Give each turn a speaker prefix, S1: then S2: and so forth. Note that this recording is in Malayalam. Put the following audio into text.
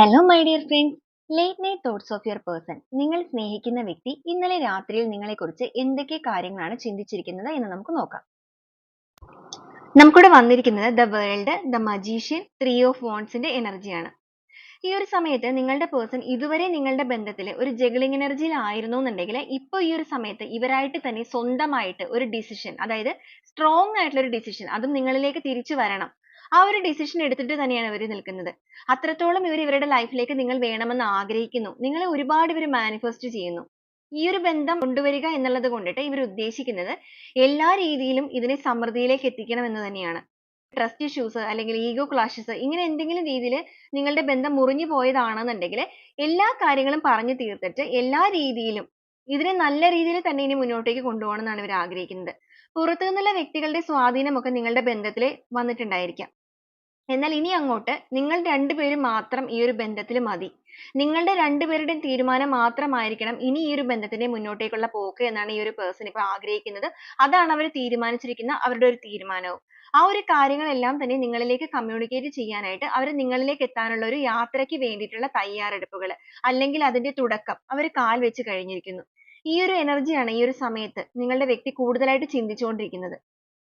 S1: Hello my dear friends, late night thoughts of your person. നിങ്ങൾ സ്നേഹിക്കുന്ന വ്യക്തി ഇന്നലെ രാത്രിയിൽ നിങ്ങളെക്കുറിച്ച് എന്തൊക്കെ കാര്യങ്ങളാണ് ചിന്തിച്ചിരിക്കുന്നത് എന്ന് നമുക്ക് നോക്കാം. നമുക്കിവിടെ വന്നിരിക്കുന്നത് the world, the magician, 3 of വാണ്ട്സിന്റെ എനർജിയാണ്. ഈ ഒരു സമയത്ത് നിങ്ങളുടെ പേഴ്സൺ ഇതുവരെ നിങ്ങളുടെ ബന്ധത്തിൽ ഒരു ജഗ്ലിംഗ് എനർജിയിൽ ആയിരുന്നു എന്നുണ്ടെങ്കിൽ ഇപ്പോൾ ഈ ഒരു സമയത്ത് ഇവരായിട്ട് തന്നെ സ്വന്തമായിട്ട് ഒരു ഡിസിഷൻ, അതായത് സ്ട്രോങ് ആയിട്ടുള്ള ഒരു ഡിസിഷൻ, അതും നിങ്ങളിലേക്ക് തിരിച്ചു വരണം. ആ ഒരു ഡിസിഷൻ എടുത്തിട്ട് തന്നെയാണ് ഇവർ നിൽക്കുന്നത്. അത്രത്തോളം ഇവർ ഇവരുടെ ലൈഫിലേക്ക് നിങ്ങൾ വേണമെന്ന് ആഗ്രഹിക്കുന്നു. നിങ്ങളെ ഒരുപാട് ഇവർ മാനിഫെസ്റ്റ് ചെയ്യുന്നു. ഈ ഒരു ബന്ധം കൊണ്ടുവരിക എന്നുള്ളത് കൊണ്ടിട്ട് ഇവർ ഉദ്ദേശിക്കുന്നത് എല്ലാ രീതിയിലും ഇതിനെ സമൃദ്ധിയിലേക്ക് എത്തിക്കണം എന്ന് തന്നെയാണ്. ട്രസ്റ്റ് ഇഷ്യൂസ് അല്ലെങ്കിൽ ഈഗോ ക്ലാഷസ് ഇങ്ങനെ എന്തെങ്കിലും രീതിയിൽ നിങ്ങളുടെ ബന്ധം മുറിഞ്ഞു പോയതാണെന്നുണ്ടെങ്കിൽ എല്ലാ കാര്യങ്ങളും പറഞ്ഞു തീർത്തിട്ട് എല്ലാ രീതിയിലും ഇതിനെ നല്ല രീതിയിൽ തന്നെ ഇനി മുന്നോട്ടേക്ക് കൊണ്ടുപോകണം എന്നാണ് ഇവർ ആഗ്രഹിക്കുന്നത്. പുറത്തു നിന്നുള്ള വ്യക്തികളുടെ സ്വാധീനമൊക്കെ നിങ്ങളുടെ ബന്ധത്തിൽ വന്നിട്ടുണ്ടായിരിക്കാം. എന്നാൽ ഇനി അങ്ങോട്ട് നിങ്ങൾ രണ്ടുപേരും മാത്രം ഈ ഒരു ബന്ധത്തിൽ മതി. നിങ്ങളുടെ രണ്ടുപേരുടെയും തീരുമാനം മാത്രമായിരിക്കണം ഇനി ഈ ഒരു ബന്ധത്തിന്റെ മുന്നോട്ടേക്കുള്ള പോക്ക് എന്നാണ് ഈ ഒരു പേഴ്സൺ ഇപ്പോൾ ആഗ്രഹിക്കുന്നത്. അതാണ് അവർ തീരുമാനിച്ചിരിക്കുന്ന അവരുടെ ഒരു തീരുമാനവും. ആ ഒരു കാര്യങ്ങളെല്ലാം തന്നെ നിങ്ങളിലേക്ക് കമ്മ്യൂണിക്കേറ്റ് ചെയ്യാനായിട്ട് അവർ നിങ്ങളിലേക്ക് എത്താനുള്ള ഒരു യാത്രയ്ക്ക് വേണ്ടിയിട്ടുള്ള തയ്യാറെടുപ്പുകൾ അല്ലെങ്കിൽ അതിന്റെ തുടക്കം അവർ കാൽ വെച്ച് കഴിഞ്ഞിരിക്കുന്നു. ഈ ഒരു എനർജിയാണ് ഈ ഒരു സമയത്ത് നിങ്ങളുടെ വ്യക്തി കൂടുതലായിട്ട് ചിന്തിച്ചുകൊണ്ടിരിക്കുന്നത്.